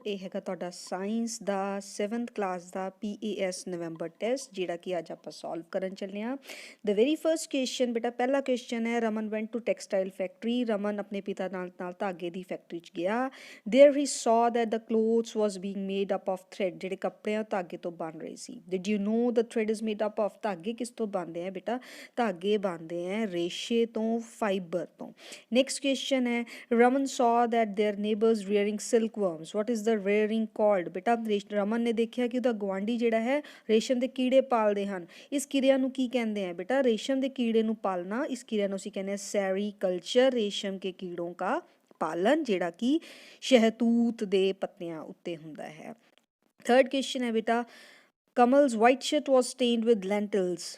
ਇਹ ਹੈਗਾ ਤੁਹਾਡਾ ਸਾਇੰਸ ਦਾ 7th ਕਲਾਸ ਦਾ PAS ਨਵੰਬਰ ਟੈਸਟ ਜਿਹੜਾ ਕਿ ਅੱਜ ਆਪਾਂ ਸੋਲਵ ਕਰਨ ਚੱਲੇ ਹਾਂ। ਦ ਵੈਰੀ ਫਰਸਟ ਕੁਐਸਚਨ ਬੇਟਾ ਪਹਿਲਾ ਕੁਐਸਚਨ ਹੈ Raman went to textile factory. Raman ਆਪਣੇ ਪਿਤਾ ਨਾਲ ਧਾਗੇ ਦੀ ਫੈਕਟਰੀ 'ਚ ਗਿਆ। There he saw that the clothes was being made up of thread, ਜਿਹੜੇ ਕੱਪੜੇ ਆ ਧਾਗੇ ਤੋਂ ਬਣ ਰਹੇ ਸੀ। Did you know the thread is made up of, ਧਾਗੇ ਕਿਸ ਤੋਂ ਬਣਦੇ ਆ ਬੇਟਾ, ਧਾਗੇ ਬਣਦੇ ਆ ਰੇਸ਼ੇ ਤੋਂ, ਫਾਈਬਰ ਤੋਂ। ਨੈਕਸਟ ਕੁਐਸਚਨ ਹੈ Raman saw that their neighbors rearing silkworms. What is the rearing called? ਬੇਟਾ ਰਮਨ ਨੇ ਦੇਖਿਆ ਕਿ ਉਹਦਾ ਗੁਆਂਢੀ ਜਿਹੜਾ ਹੈ ਰੇਸ਼ਮ ਦੇ ਕੀੜੇ ਪਾਲਦੇ ਹਨ। ਇਸ ਕਿਰਿਆ ਨੂੰ ਕੀ ਕਹਿੰਦੇ ਆ ਬੇਟਾ, ਰੇਸ਼ਮ ਦੇ ਕੀੜੇ ਨੂੰ ਪਾਲਣਾ, ਇਸ ਕਿਰਿਆ ਨੂੰ ਅਸੀਂ ਕਹਿੰਦੇ ਆ ਸੈਰੀਕਲਚਰ, ਰੇਸ਼ਮ ਕੇ ਕੀੜੋं का पालन, ਜਿਹੜਾ ਕਿ ਸ਼ਹਿਤੂਤ ਦੇ ਪੱਤਿਆਂ ਉੱਤੇ ਹੁੰਦਾ ਹੈ। ਥਰਡ ਕੁਐਸਚਨ ਹੈ ਬੇਟਾ ਕਮਲ's white shirt was stained with lentils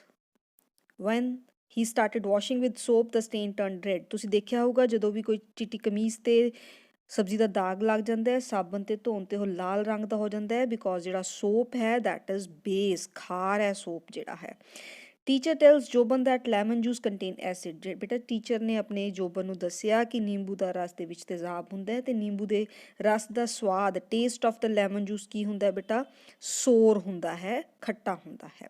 when he started washing with soap the stain turned red। ਤੁਸੀਂ ਦੇਖਿਆ ਹੋਊਗਾ ਜਦੋਂ ਵੀ ਕੋਈ ਚਿੱਟੀ ਕਮੀਜ਼ ਤੇ ਸਬਜ਼ੀ ਦਾ ਦਾਗ ਲੱਗ ਜਾਂਦਾ ਹੈ ਸਾਬਣ ਤੇ ਧੋਣ ਤੇ ਉਹ ਲਾਲ ਰੰਗ ਦਾ ਹੋ ਜਾਂਦਾ ਹੈ ਬਿਕੋਜ਼ ਜਿਹੜਾ ਸੋਪ ਹੈ ਦੈਟ ਇਜ਼ ਬੇਸ, ਖਾਰ ਹੈ ਸੋਪ ਜਿਹੜਾ ਹੈ। Teacher tells Joban that lemon juice contain acid. ਬੇਟਾ ਟੀਚਰ ਨੇ ਆਪਣੇ ਜੋਬਨ ਨੂੰ ਦੱਸਿਆ ਕਿ ਨਿੰਬੂ ਦਾ ਰਸ ਦੇ ਵਿੱਚ ਤੇਜ਼ਾਬ ਹੁੰਦਾ ਹੈ ਤੇ ਨਿੰਬੂ ਦੇ ਰਸ ਦਾ ਸਵਾਦ, taste of the lemon juice ਕੀ ਹੁੰਦਾ ਹੈ ਬੇਟਾ, ਸੋਰ ਹੁੰਦਾ ਹੈ, ਖੱਟਾ ਹੁੰਦਾ ਹੈ।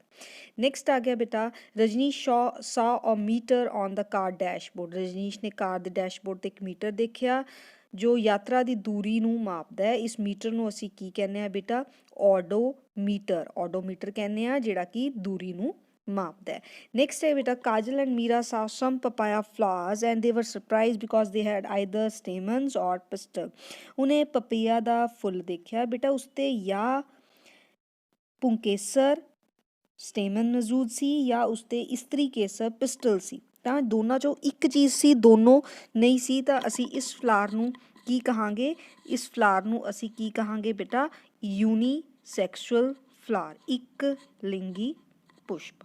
ਨੈਕਸਟ ਆ ਗਿਆ ਬੇਟਾ Rajneesh saw a meter on the car dashboard। Rajneesh ਨੇ ਕਾਰ ਦੇ ਡੈਸ਼ਬੋਰਡ ਤੇ ਇੱਕ ਮੀਟਰ ਦੇਖਿਆ ਜੋ ਯਾਤਰਾ ਦੀ ਦੂਰੀ ਨੂੰ ਮਾਪਦਾ ਹੈ। ਇਸ ਮੀਟਰ ਨੂੰ ਅਸੀਂ ਕੀ ਕਹਿੰਦੇ ਆ ਬੇਟਾ, ਓਡੋਮੀਟਰ, ਓਡੋਮੀਟਰ ਕਹਿੰਦੇ ਆ ਜਿਹੜਾ ਕਿ ਦੂਰੀ ਨੂੰ ਮਾਪਦਾ ਹੈ। ਨੈਕਸਟ ਹੈ ਬੇਟਾ Kajal and Meera saw some papaya flowers and they were surprised because they had either stamens or pistil। ਉਹਨੇ ਪਪੀਆ ਦਾ ਫੁੱਲ ਦੇਖਿਆ ਬੇਟਾ ਉਸ ਤੇ ਜਾਂ ਪੁੰਕੇਸਰ ਸਟੇਮਨ ਮੌਜੂਦ ਸੀ ਜਾਂ ਉਸ ਤੇ ਇਸਤਰੀ ਕੇਸਰ ਪਿਸਟਲ ਸੀ। ਤਾਂ ਦੋਨਾਂ ਚੋਂ ਇੱਕ ਚੀਜ਼ ਸੀ, ਦੋਨੋਂ ਨਹੀਂ ਸੀ, ਤਾਂ ਅਸੀਂ ਇਸ ਫਲਾਰ ਨੂੰ ਕੀ ਕਹਾਂਗੇ, ਇਸ ਫਲਾਰ ਨੂੰ ਅਸੀਂ ਕੀ ਕਹਾਂਗੇ ਬੇਟਾ, ਯੂਨੀਸੈਕਸ਼ੁਅਲ ਫਲਾਰ, ਇੱਕ ਲਿੰਗੀ ਪੁਸ਼ਪ।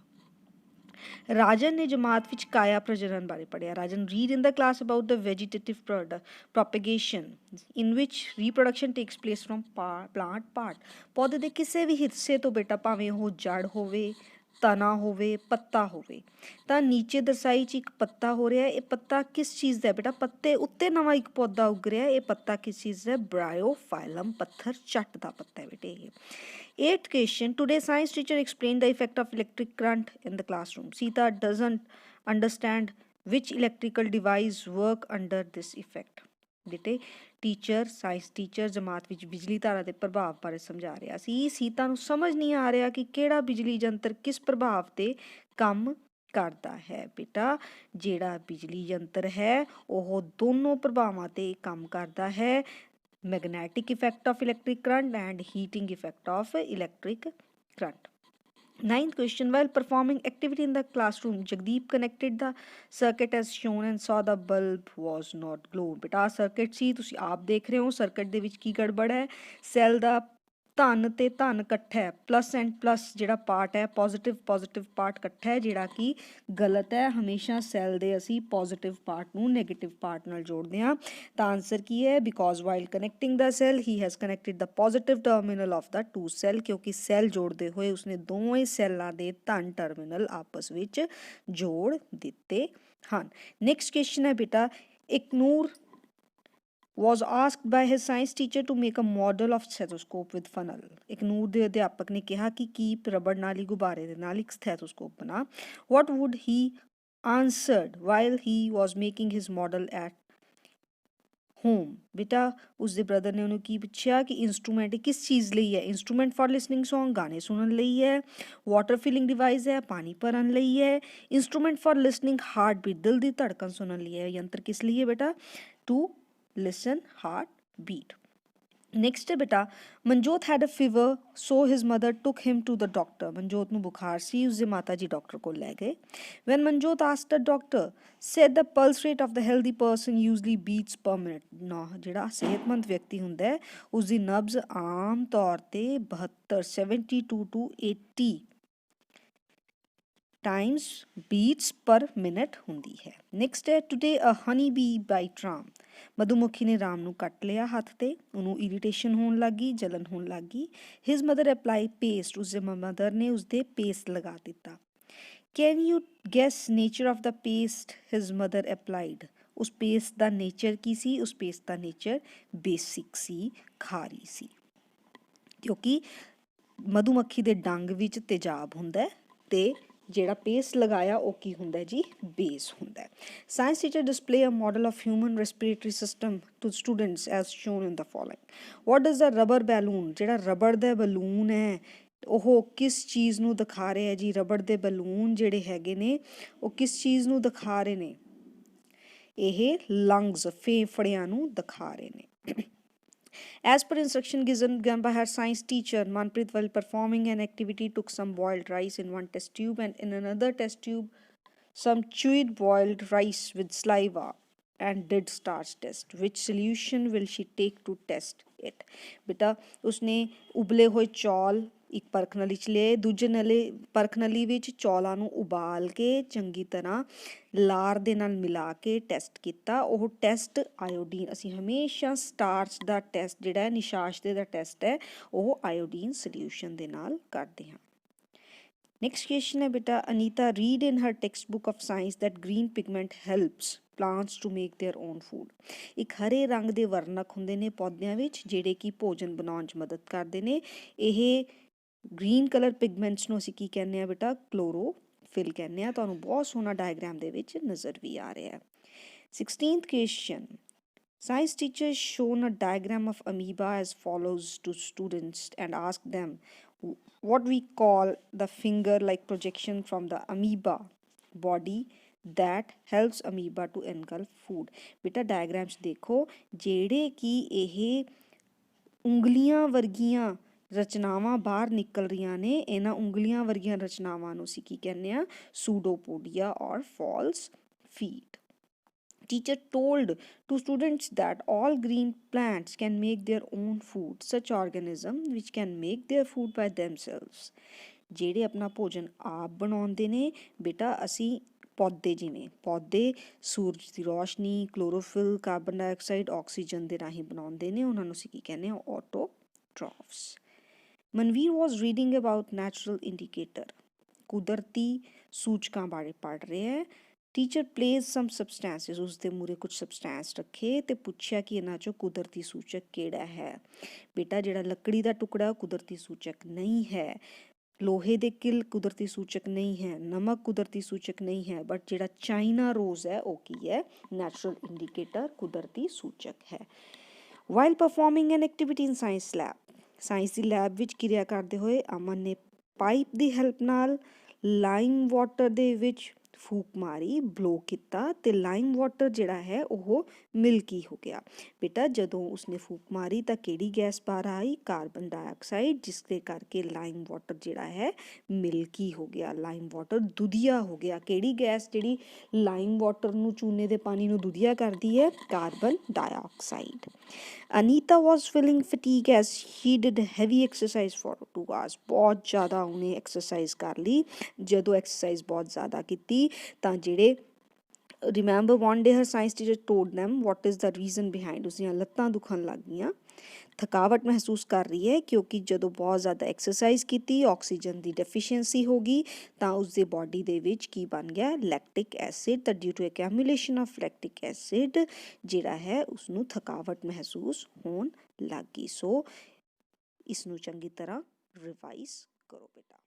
ਰਾਜਨ ਨੇ ਜਮਾਤ ਵਿੱਚ ਕਾਇਆ ਪ੍ਰਜਨਨ ਬਾਰੇ ਪੜ੍ਹਿਆ। Rajan read in the class about the vegetative propagation in which reproduction takes place from plant part. ਪੌਦੇ ਦੇ ਕਿਸੇ ਵੀ ਹਿੱਸੇ ਤੋਂ ਬੇਟਾ ਭਾਵੇਂ ਉਹ ਜੜ ਹੋਵੇ, ਤਣਾ ਹੋਵੇ, ਪੱਤਾ ਹੋਵੇ, ਤਾਂ ਨੀਚੇ ਦਰਸਾਈ 'ਚ ਇੱਕ ਪੱਤਾ ਹੋ ਰਿਹਾ। ਇਹ ਪੱਤਾ ਕਿਸ ਚੀਜ਼ ਦਾ ਬੇਟਾ, ਪੱਤੇ ਉੱਤੇ ਨਵਾਂ ਇੱਕ ਪੌਦਾ ਉੱਗ ਰਿਹਾ। ਇਹ ਪੱਤਾ ਕਿਸ ਚੀਜ਼ ਦਾ, ਬ੍ਰਾਇਓਫਾਈਲਮ, ਪੱਥਰ ਚੱਟ ਦਾ ਪੱਤਾ ਹੈ ਬੇਟੇ ਇਹ। Eighth question, today science teacher explained the effect of electric current in the classroom. Sita doesn't understand which electrical device work under this effect। ਬੇਟੇ ਟੀਚਰ, ਸਾਇੰਸ ਟੀਚਰ ਜਮਾਤ ਵਿੱਚ ਬਿਜਲੀ ਧਾਰਾ ਦੇ ਪ੍ਰਭਾਵ ਬਾਰੇ ਸਮਝਾ ਰਿਹਾ ਸੀ। ਸੀਤਾ ਨੂੰ ਸਮਝ ਨਹੀਂ ਆ ਰਿਹਾ ਕਿ ਕਿਹੜਾ ਬਿਜਲੀ ਯੰਤਰ ਕਿਸ ਪ੍ਰਭਾਵ ਤੇ ਕੰਮ ਕਰਦਾ ਹੈ। ਬੇਟਾ ਜਿਹੜਾ ਬਿਜਲੀ ਯੰਤਰ ਹੈ ਉਹ ਦੋਨੋਂ ਪ੍ਰਭਾਵਾਂ ਤੇ ਕੰਮ ਕਰਦਾ ਹੈ, magnetic effect of electric current and heating effect of electric current। Ninth question, while performing activity in the classroom, Jagdeep connected the circuit as shown and saw the bulb was not glow। ਬੇਟਾ circuit ਸੀ, ਤੁਸੀਂ ਆਪ ਦੇਖ ਰਹੇ ਹੋ circuit ਦੇ ਵਿੱਚ ਕੀ ਗੜਬੜ ਹੈ, ਸੈੱਲ ਦਾ ਧਨ ਤੇ ਧਨ ਇਕੱਠਾ ਹੈ, ਪਲੱਸ ਐਂਡ ਪਲੱਸ ਜਿਹੜਾ ਪਾਰਟ ਹੈ, ਪੋਜ਼ਿਟਿਵ ਪਾਰਟ ਇਕੱਠਾ ਹੈ ਜਿਹੜਾ ਕਿ ਗਲਤ ਹੈ। ਹਮੇਸ਼ਾ ਸੈੱਲ ਦੇ ਅਸੀਂ ਪੋਜ਼ਿਟਿਵ ਪਾਰਟ ਨੂੰ ਨੈਗੇਟਿਵ ਪਾਰਟ ਨਾਲ ਜੋੜਦੇ ਹਾਂ। ਤਾਂ ਆਨਸਰ ਕੀ ਹੈ, because while connecting the cell he has connected the positive terminal of the two cell, ਕਿਉਂਕਿ ਸੈੱਲ ਜੋੜਦੇ ਹੋਏ ਉਸਨੇ ਦੋਵੇਂ ਸੈੱਲਾਂ ਦੇ ਧਨ ਟਰਮੀਨਲ ਆਪਸ ਵਿੱਚ ਜੋੜ ਦਿੱਤੇ ਹਨ। ਨੈਕਸਟ ਕੁਐਸਚਨ ਹੈ ਬੇਟਾ ਇਕਨੂਰ was asked by his science teacher to make a model of stethoscope with funnel। ਇਕਨੂਰ ਦੇ ਅਧਿਆਪਕ ਨੇ ਕਿਹਾ ਕਿ ਕੀਪ ਰਬੜ ਨਾਲੀ ਗੁਬਾਰੇ ਦੇ ਨਾਲ ਇੱਕ ਸਥੈਥੋਸਕੋਪ ਬਣਾ। what would he answered while he was making his model at home। ਬੇਟਾ ਉਸਦੇ ਬ੍ਰਦਰ ਨੇ ਉਹਨੂੰ ਕੀ ਪੁੱਛਿਆ ਕਿ ਇੰਸਟਰੂਮੈਂਟ ਕਿਸ ਚੀਜ਼ ਲਈ ਹੈ, ਇੰਸਟਰੂਮੈਂਟ ਫॉर ਲਿਸਨਿੰਗ ਸੌਂਗ, ਗਾਣੇ ਸੁਣਨ ਲਈ ਹੈ, ਵਾਟਰ ਫਿਲਿੰਗ ਡਿਵਾਈਸ ਹੈ, ਪਾਣੀ ਭਰਨ ਲਈ ਹੈ, instrument for listening heart beat, ਦਿਲ ਦੀ ਧੜਕਨ ਸੁਣਨ ਲਈ ਹੈ। ਯੰਤਰ ਕਿਸ ਲਈ ਹੈ ਬੇਟਾ, to listen heart beat। next ਹੈ ਬੇਟਾ Manjot had a fever so his mother took him to the doctor। Manjot ਨੂੰ ਬੁਖਾਰ ਸੀ, ਉਸਦੇ ਮਾਤਾ ਜੀ ਡਾਕਟਰ ਕੋਲ ਲੈ ਗਏ। when Manjot asked the doctor said the pulse rate of the healthy person usually beats per minute। ਨਾ ਜਿਹੜਾ ਸਿਹਤਮੰਦ ਵਿਅਕਤੀ ਹੁੰਦਾ ਹੈ ਉਸਦੀ ਨਬਜ਼ ਆਮ ਤੌਰ ਤੇ 72 to 80 times beats per minute ਹੁੰਦੀ ਹੈ। ਨੈਕਸਟ ਹੈ ਟੂਡੇ ਅ ਹਨੀ ਬੀ ਬਾਈਟ ਰਾਮ। ਮਧੂਮੱਖੀ ਨੇ ਰਾਮ ਨੂੰ ਕੱਟ ਲਿਆ ਹੱਥ ਤੇ, ਉਹਨੂੰ ਇਰੀਟੇਸ਼ਨ ਹੋਣ ਲੱਗ ਗਈ, ਜਲਨ ਹੋਣ ਲੱਗ ਗਈ। ਹਿਜ਼ ਮਦਰ ਅਪਲਾਈ ਪੇਸਟ, ਉਸਦੇ ਮਦਰ ਨੇ ਉਸਦੇ ਪੇਸਟ ਲਗਾ ਦਿੱਤਾ। Can you gas nature of the paste his mother applied. ਉਸ ਪੇਸਟ ਦਾ ਨੇਚਰ ਕੀ ਸੀ, ਉਸ ਪੇਸਟ ਦਾ ਨੇਚਰ ਬੇਸਿਕ ਸੀ, ਖਾਰੀ ਸੀ। ਕਿਉਂਕਿ ਮਧੂਮੱਖੀ ਦੇ ਡੰਗ ਵਿੱਚ ਤੇਜ਼ਾਬ ਹੁੰਦਾ ਤੇ ਜਿਹੜਾ ਪੇਸਟ ਲਗਾਇਆ ਉਹ ਕੀ ਹੁੰਦਾ ਜੀ, ਬੇਸ ਹੁੰਦਾ। Science teacher display a model of human respiratory system to students as shown in the following. What does the rubber balloon, ਜਿਹੜਾ ਰਬੜ ਦਾ ਬੈਲੂਨ ਹੈ ਉਹ ਕਿਸ ਚੀਜ਼ ਨੂੰ ਦਿਖਾ ਰਿਹਾ ਜੀ, ਰਬੜ ਦੇ ਬੈਲੂਨ ਜਿਹੜੇ ਹੈਗੇ ਨੇ ਉਹ ਕਿਸ ਚੀਜ਼ ਨੂੰ ਦਿਖਾ ਰਹੇ ਨੇ, ਇਹ ਲੰਗਸ ਫੇਫੜਿਆਂ ਨੂੰ ਦਿਖਾ ਰਹੇ ਨੇ। As per instruction given by her science teacher, Manpreet, while performing an activity, took some boiled rice in one test tube and in another test tube some chewed boiled rice with saliva and did starch test. Which solution will she take to test it? बेटा उसने उबले हुए चौल ਇੱਕ ਪਰਖ ਨਲੀ 'ਚ ਲਏ, ਦੂਜੇ ਨਲੇ ਪਰਖ ਨਲੀ ਵਿੱਚ ਚੌਲਾਂ ਨੂੰ ਉਬਾਲ ਕੇ ਚੰਗੀ ਤਰ੍ਹਾਂ ਲਾਰ ਦੇ ਨਾਲ ਮਿਲਾ ਕੇ ਟੈਸਟ ਕੀਤਾ। ਉਹ ਟੈਸਟ ਆਇਓਡੀਨ, ਅਸੀਂ ਹਮੇਸ਼ਾ ਸਟਾਰਚ ਦਾ ਟੈਸਟ ਜਿਹੜਾ ਹੈ, ਨਿਸ਼ਾਸ਼ਤੇ ਦਾ ਟੈਸਟ ਹੈ, ਉਹ ਆਇਓਡੀਨ ਸੋਲਿਊਸ਼ਨ ਦੇ ਨਾਲ ਕਰਦੇ ਹਾਂ। ਨੈਕਸਟ ਕੁਐਸਚਨ ਹੈ ਬੇਟਾ, Anita read in her text book of science that green pigment helps plants to make their own food. ਇੱਕ ਹਰੇ ਰੰਗ ਦੇ ਵਰਨਕ ਹੁੰਦੇ ਨੇ ਪੌਦਿਆਂ ਵਿੱਚ ਜਿਹੜੇ ਕਿ ਭੋਜਨ ਬਣਾਉਣ 'ਚ ਮਦਦ ਕਰਦੇ ਨੇ। ਇਹ ਗ੍ਰੀਨ ਕਲਰ ਪਿਗਮੈਂਟਸ ਨੂੰ ਅਸੀਂ ਕੀ ਕਹਿੰਦੇ ਆ ਬੇਟਾ, ਕਲੋਰੋਫਿਲ ਕਹਿੰਦੇ ਆ। ਤੁਹਾਨੂੰ ਬਹੁਤ ਸੋਹਣਾ ਡਾਇਗਰਾਮ ਦੇ ਵਿੱਚ ਨਜ਼ਰ ਵੀ ਆ ਰਿਹਾ ਹੈ। 16th question, science teacher shown a diagram of amoeba as follows to students and asked them what we call the finger like projection from the amoeba body that helps amoeba to engulf food। ਬੇਟਾ diagram 'ਚ ਦੇਖੋ ਜਿਹੜੇ ਕਿ ਇਹ ਉਂਗਲੀਆਂ ਵਰਗੀਆਂ ਰਚਨਾਵਾਂ ਬਾਹਰ ਨਿਕਲ ਰਹੀਆਂ ਨੇ, ਇਹਨਾਂ ਉਂਗਲੀਆਂ ਵਰਗੀਆਂ ਰਚਨਾਵਾਂ ਨੂੰ ਅਸੀਂ ਕੀ ਕਹਿੰਦੇ ਆ, ਸੂਡੋਪੋਡੀਆ ਔਰ false feet. Teacher told to students that all green plants can make their own food, such organisms which can make their food by themselves। ਜਿਹੜੇ ਆਪਣਾ ਭੋਜਨ ਆਪ ਬਣਾਉਂਦੇ ਨੇ ਬੇਟਾ, ਅਸੀਂ ਪੌਦੇ, ਜਿਵੇਂ ਪੌਦੇ ਸੂਰਜ ਦੀ ਰੋਸ਼ਨੀ, ਕਲੋਰੋਫਿਲ, ਕਾਰਬਨ ਡਾਈਆਕਸਾਈਡ, ਆਕਸੀਜਨ ਦੇ ਰਾਹੀਂ ਬਣਾਉਂਦੇ ਨੇ, ਉਹਨਾਂ ਨੂੰ ਅਸੀਂ ਕੀ ਕਹਿੰਦੇ ਆ, ਆਟੋਟ੍ਰੋਫਸ। ਮਨਵੀਰ ਵਾਜ਼ ਰੀਡਿੰਗ ਅਬਾਊਟ ਨੈਚੁਰਲ ਇੰਡੀਕੇਟਰ, ਕੁਦਰਤੀ ਸੂਚਕਾਂ ਬਾਰੇ ਪੜ੍ਹ ਰਿਹਾ ਹੈ। ਟੀਚਰ ਪਲੇਸ ਸਮ ਸਬਸਟੈਂਸਿਸ, ਉਸ ਦੇ ਮੂਹਰੇ ਕੁਝ ਸਬਸਟੈਂਸ ਰੱਖੇ ਤੇ ਪੁੱਛਿਆ ਕਿ ਇਹਨਾਂ 'ਚੋਂ ਕੁਦਰਤੀ ਸੂਚਕ ਕਿਹੜਾ ਹੈ। ਬੇਟਾ ਜਿਹੜਾ ਲੱਕੜੀ ਦਾ ਟੁਕੜਾ ਕੁਦਰਤੀ ਸੂਚਕ ਨਹੀਂ ਹੈ, ਲੋਹੇ ਦੇ ਕਿੱਲ ਕੁਦਰਤੀ ਸੂਚਕ ਨਹੀਂ ਹੈ, ਨਮਕ ਕੁਦਰਤੀ ਸੂਚਕ ਨਹੀਂ ਹੈ, ਬਟ ਜਿਹੜਾ ਚਾਈਨਾ ਰੋਜ਼ ਹੈ ਉਹ ਕੀ ਹੈ, ਨੈਚੁਰਲ ਇੰਡੀਕੇਟਰ, ਕੁਦਰਤੀ ਸੂਚਕ ਹੈ। ਵਾਈਲ ਪਰਫਾਰਮਿੰਗ ਐਨ ਐਕਟੀਵਿਟੀ ਇਨ ਸਾਇੰਸ ਲੈਬ, ਸਾਇੰਸ ਦੀ ਲੈਬ ਵਿੱਚ ਕਿਰਿਆ ਕਰਦੇ ਹੋਏ ਅਮਨ ਨੇ ਪਾਈਪ ਦੀ ਹੈਲਪ ਨਾਲ ਲਾਈਮ ਵਾਟਰ ਦੇ ਵਿੱਚ ਫੂਕ ਮਾਰੀ, ਬਲੋ ਕੀਤਾ ਤੇ ਲਾਈਮ ਵਾਟਰ ਜਿਹੜਾ ਹੈ ਉਹ ਮਿਲਕੀ ਹੋ ਗਿਆ। ਬੇਟਾ ਜਦੋਂ ਉਸਨੇ ਫੂਕ ਮਾਰੀ ਤਾਂ ਕਿਹੜੀ ਗੈਸ ਬਾਹਰ ਆਈ, ਕਾਰਬਨ ਡਾਈਆਕਸਾਈਡ, ਜਿਸ ਦੇ ਕਰਕੇ ਲਾਈਮ ਵਾਟਰ ਜਿਹੜਾ ਹੈ ਮਿਲਕੀ ਹੋ ਗਿਆ, ਲਾਈਮ ਵਾਟਰ ਦੁਧੀਆ ਹੋ ਗਿਆ। ਕਿਹੜੀ ਗੈਸ ਜਿਹੜੀ ਲਾਈਮ ਵਾਟਰ ਨੂੰ, ਚੂਨੇ ਦੇ ਪਾਣੀ ਨੂੰ ਦੁਧੀਆ ਕਰਦੀ ਹੈ, carbon dioxide. Anita was feeling fatigue as she did heavy exercise for 2 hours, ਬਹੁਤ ਜ਼ਿਆਦਾ ਉਹਨੇ ਐਕਸਰਸਾਈਜ਼ ਕਰ ਲਈ। ਜਦੋਂ ਐਕਸਰਸਾਈਜ਼ ਬਹੁਤ ਜ਼ਿਆਦਾ ਕੀਤੀ ਤਾਂ ਜਿਹੜੇ remember one day her science teacher told them what is the reason behind, ਉਸਦੀਆਂ ਲੱਤਾਂ ਦੁਖਣ ਲੱਗ ਗਈਆਂ, ਥਕਾਵਟ ਮਹਿਸੂਸ ਕਰ ਰਹੀ ਹੈ ਕਿਉਂਕਿ ਜਦੋਂ ਬਹੁਤ ਜ਼ਿਆਦਾ ਐਕਸਰਸਾਈਜ਼ ਕੀਤੀ, ਆਕਸੀਜਨ ਦੀ ਡੈਫੀਸ਼ੀਐਂਸੀ ਹੋ ਗਈ ਤਾਂ ਉਸਦੇ ਬਾਡੀ ਦੇ ਵਿੱਚ ਕੀ ਬਣ ਗਿਆ, ਲੈਕਟਿਕ ਐਸਿਡ। ਤਾਂ due to accumulation of lactic acid ਜਿਹੜਾ ਹੈ ਉਸਨੂੰ ਥਕਾਵਟ ਮਹਿਸੂਸ ਹੋਣ ਲੱਗ ਗਈ। ਸੋ ਇਸ ਨੂੰ ਚੰਗੀ ਤਰ੍ਹਾਂ ਰਿਵਾਈਜ਼ ਕਰੋ ਬੇਟਾ।